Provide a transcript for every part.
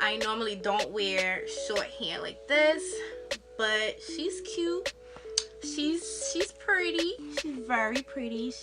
I normally don't wear short hair like this, but she's cute. She's pretty. She's very pretty.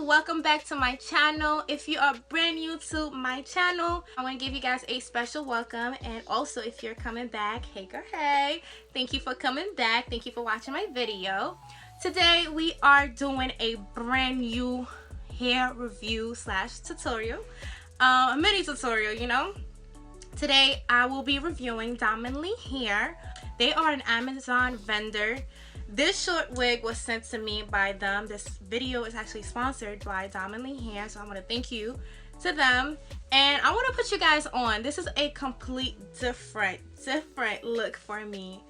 Welcome back to my channel. If you are brand new to my channel, I want to give you guys a special welcome. And also, if you're coming back, hey girl, hey, thank you for coming back. Thank you for watching my video. Today we are doing a brand new hair review slash tutorial, a mini tutorial, you know. Today I will be reviewing Donmily hair. They are an Amazon vendor. This short wig was sent to me by them. This video is actually sponsored by Donmily hair, so I want to thank you to them. And I want to put you guys on. This is a complete different look for me.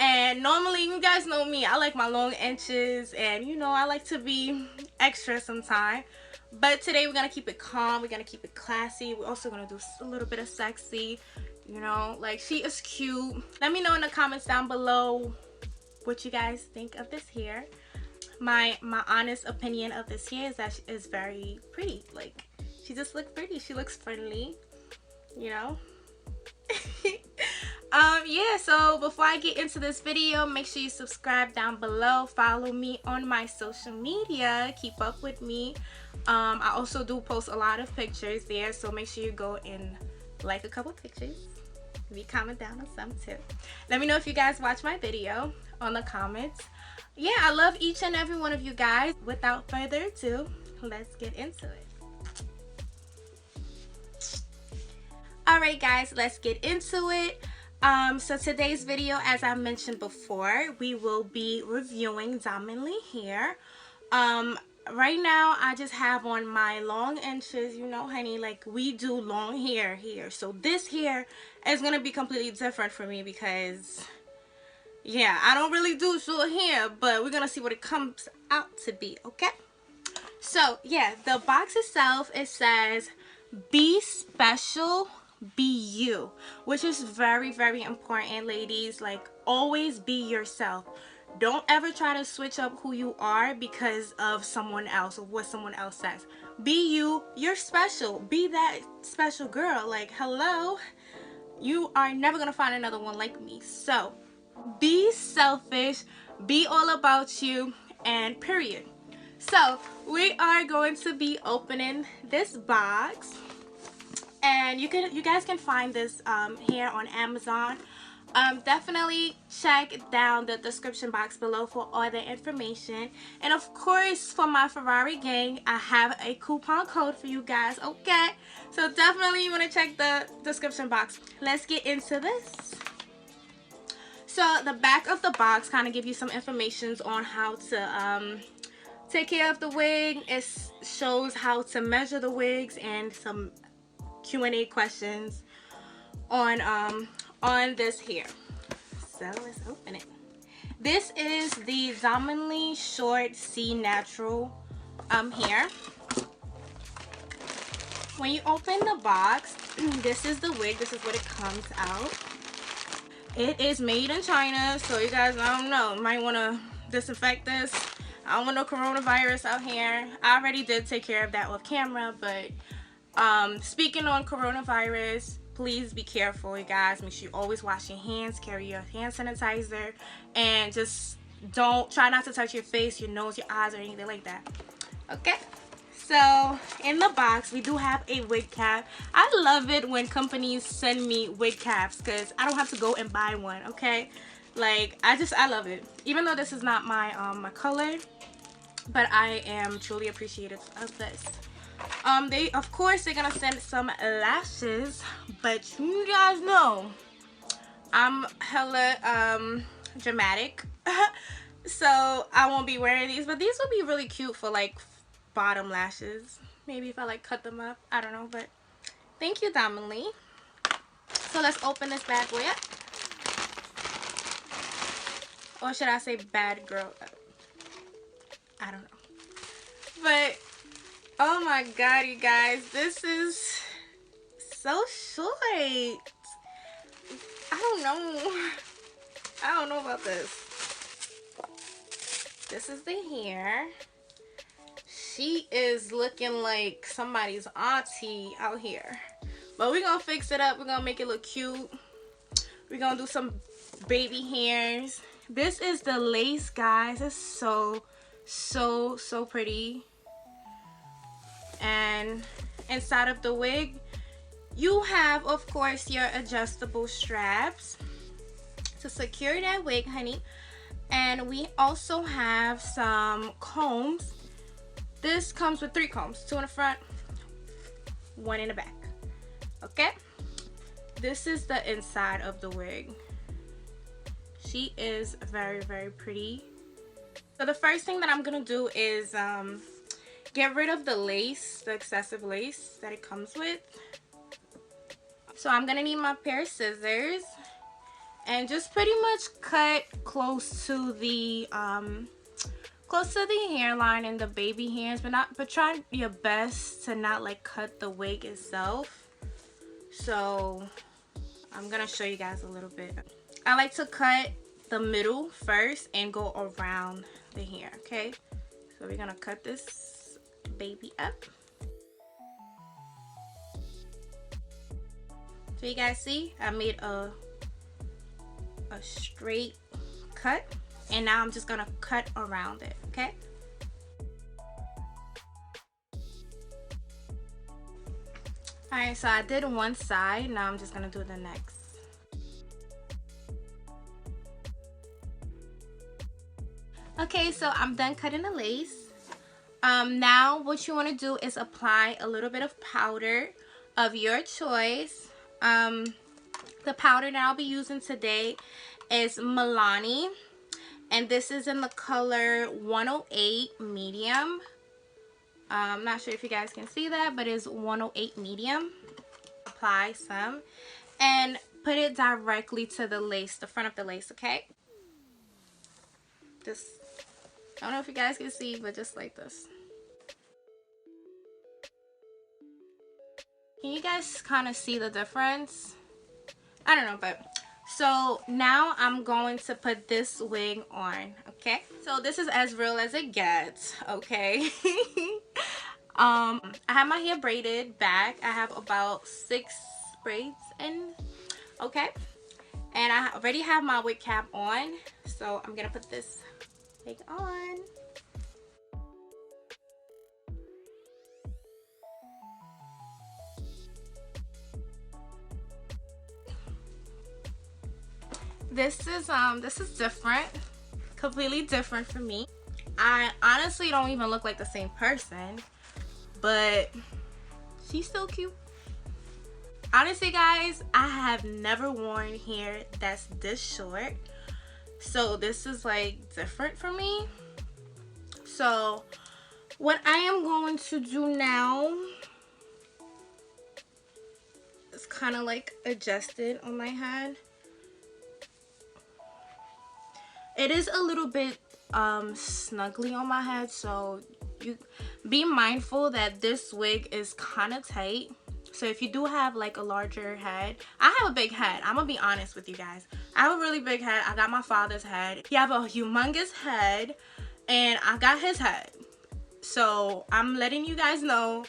And normally, you guys know me, I like my long inches, and you know, I like to be extra sometimes. But today we're going to keep it calm, we're going to keep it classy. We're also going to do a little bit of sexy, you know, like she is cute. Let me know in the comments down below what you guys think of this hair. My honest opinion of this hair is that she is very pretty. Like, she just looks pretty. She looks friendly, you know. Yeah, so before I get into this video, make sure you subscribe down below. Follow me on my social media. Keep up with me. I also do post a lot of pictures there, so make sure you go and like a couple pictures. Maybe comment down on some too. Let me know if you guys watch my video on the comments. Yeah, I love each and every one of you guys. Without further ado, let's get into it. Alright guys, let's get into it. So today's video, as I mentioned before, we will be reviewing Donmily hair. Right now I just have on my long inches, you know, honey, like we do long hair here. So this hair is gonna be completely different for me because, yeah, I don't really do short hair, but we're gonna see what it comes out to be, okay? So yeah, the box itself, it says be special, be you, which is very important, ladies. Like, always be yourself. Don't ever try to switch up who you are because of someone else or what someone else says. Be you. You're special. Be that special girl. Like, hello, you are never gonna find another one like me. So be selfish, be all about you, and period. So we are going to be opening this box, and you guys can find this hair on Amazon. Definitely check down the description box below for all the information. And of course, for my Ferrari gang, I have a coupon code for you guys, okay? So definitely you want to check the description box. Let's get into this. So the back of the box kind of give you some information on how to take care of the wig. It shows how to measure the wigs and some Q&A questions on this hair. So let's open it. This is the Donmily Short C Natural hair. When you open the box, this is the wig. This is what it comes out. It is made in China, so you guys, I don't know, might want to disinfect this. I don't want no coronavirus out here. I already did take care of that off camera, but speaking on coronavirus, please be careful, you guys. Make sure you always wash your hands, carry your hand sanitizer, and just try not to touch your face, your nose, your eyes, or anything like that. Okay? So in the box we do have a wig cap. I love it when companies send me wig caps because I don't have to go and buy one, okay? Like, I love it. Even though this is not my my color, but I am truly appreciative of this. Of course they're gonna send some lashes, but you guys know I'm hella dramatic. So I won't be wearing these, but these will be really cute for like bottom lashes. Maybe if I like cut them up, I don't know, but thank you, Donmily. So let's open this bad boy up. Or should I say bad girl? I don't know. But, oh my god, you guys. This is so short. I don't know. I don't know about this. This is the hair. She is looking like somebody's auntie out here. But we're going to fix it up. We're going to make it look cute. We're going to do some baby hairs. This is the lace, guys. It's so pretty. And inside of the wig, you have, of course, your adjustable straps to secure that wig, honey. And we also have some combs. This comes with 3 combs, 2 in the front, 1 in the back. Okay, this is the inside of the wig. She is very pretty. So the first thing that I'm gonna do is get rid of the lace, the excessive lace that it comes with. So I'm gonna need my pair of scissors and just pretty much cut close to the hairline and the baby hairs, but try your best to not like cut the wig itself. So I'm gonna show you guys a little bit. I like to cut the middle first and go around the hair. Okay, so we're gonna cut this baby up. So you guys see I made a straight cut, and now I'm just gonna cut around it. Okay, alright, so I did one side. Now I'm just gonna do the next. Okay, so I'm done cutting the lace. Now what you want to do is apply a little bit of powder of your choice. The powder that I'll be using today is Milani, and this is in the color 108 medium. I'm not sure if you guys can see that, but it's 108 medium. Apply some and put it directly to the lace, the front of the lace. Okay, just, I don't know if you guys can see, but just like this. Can you guys kind of see the difference? I don't know, but so now I'm going to put this wig on. Okay, so this is as real as it gets. Okay. I have my hair braided back. I have about 6 braids in. Okay, and I already have my wig cap on, so I'm gonna put this wig on. This is different, completely different for me. I honestly don't even look like the same person, but she's still cute. Honestly, guys, I have never worn hair that's this short, so this is like different for me. So what I am going to do now is kind of like adjust it on my head. It is a little bit snuggly on my head, so you be mindful that this wig is kind of tight. So if you do have like a larger head, I have a big head. I'm gonna be honest with you guys. I have a really big head. I got my father's head. He have a humongous head, and I got his head. So I'm letting you guys know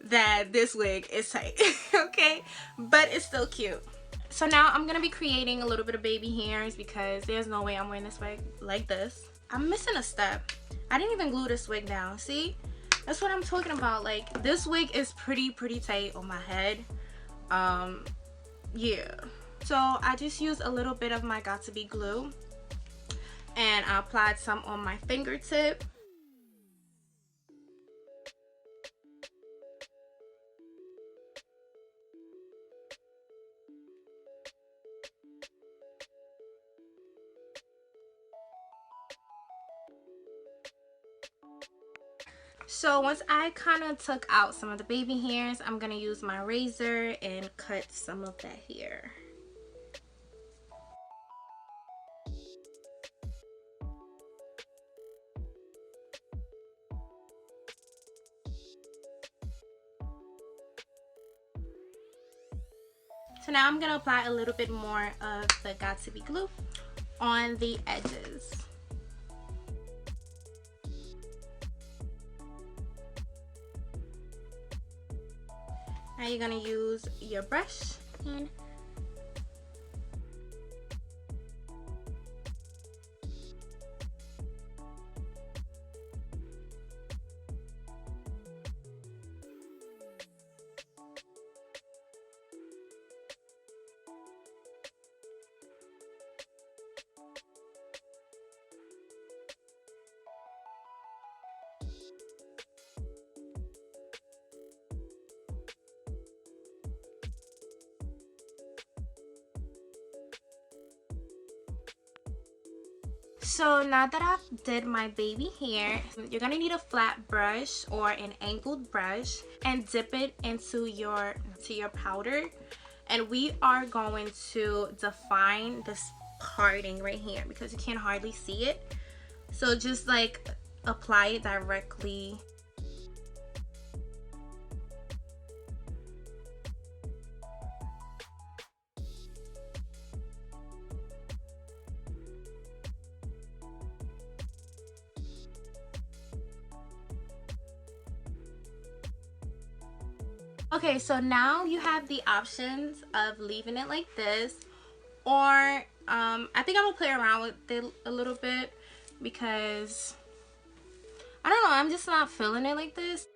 that this wig is tight. Okay, but it's still cute. So now I'm gonna be creating a little bit of baby hairs because there's no way I'm wearing this wig like this. I'm missing a step. I didn't even glue this wig down. See, that's what I'm talking about. Like, this wig is pretty tight on my head. Yeah, so I just used a little bit of my Got To Be glue, and I applied some on my fingertip. So once I kind of took out some of the baby hairs, I'm going to use my razor and cut some of that hair. So now I'm going to apply a little bit more of the Got To Be glue on the edges. Now you're going to use your brush and so now that I've did my baby hair, you're gonna need a flat brush or an angled brush and dip it into your powder, and we are going to define this parting right here because you can't hardly see it. So just like apply it directly. Okay, so now you have the options of leaving it like this, or I think I'm gonna play around with it a little bit because I don't know, I'm just not feeling it like this.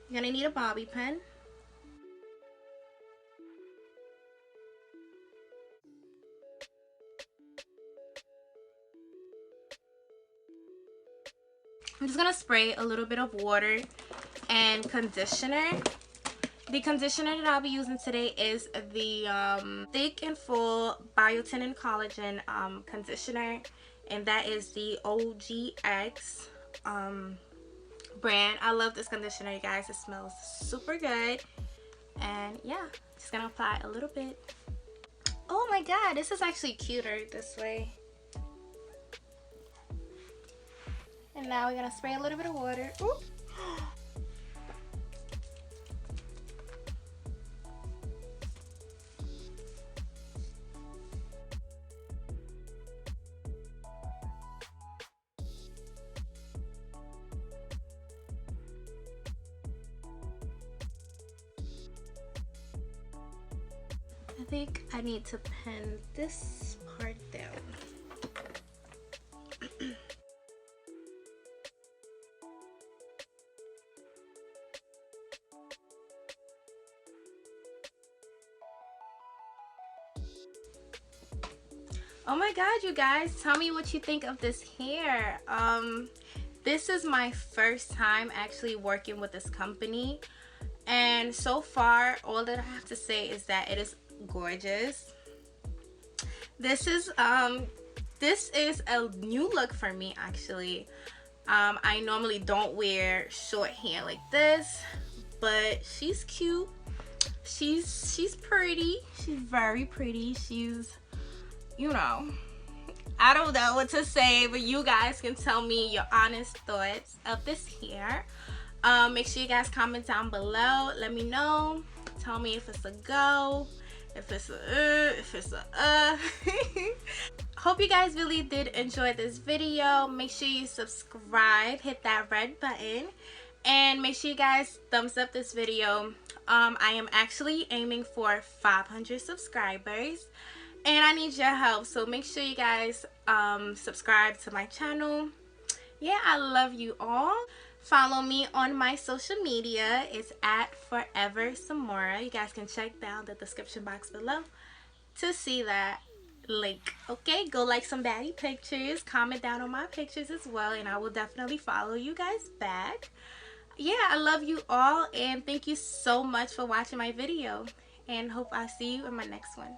You're gonna need a bobby pin. I'm just gonna spray a little bit of water and conditioner. The conditioner that I'll be using today is the Thick and Full Biotin and Collagen conditioner, and that is the OGX brand. I love this conditioner, you guys. It smells super good, and yeah, just gonna apply a little bit. Oh my god, this is actually cuter this way. And now we're gonna spray a little bit of water. Ooh. I think I need to pin this part down. Oh my god, you guys, tell me what you think of this hair. This is my first time actually working with this company, and so far all that I have to say is that it is gorgeous. This is a new look for me actually. I normally don't wear short hair like this, but she's cute. She's pretty. She's very pretty. She's, you know, I don't know what to say, but you guys can tell me your honest thoughts of this hair. Make sure you guys comment down below. Let me know. Tell me if it's a go, if it's a Hope you guys really did enjoy this video. Make sure you subscribe, hit that red button, and make sure you guys thumbs up this video. I am actually aiming for 500 subscribers, and I need your help, so make sure you guys subscribe to my channel. Yeah, I love you all. Follow me on my social media. It's at Forever Samora. You guys can check down the description box below to see that link. Okay, go like some baddie pictures, comment down on my pictures as well, and I will definitely follow you guys back. Yeah, I love you all, and thank you so much for watching my video, and hope I see you in my next one.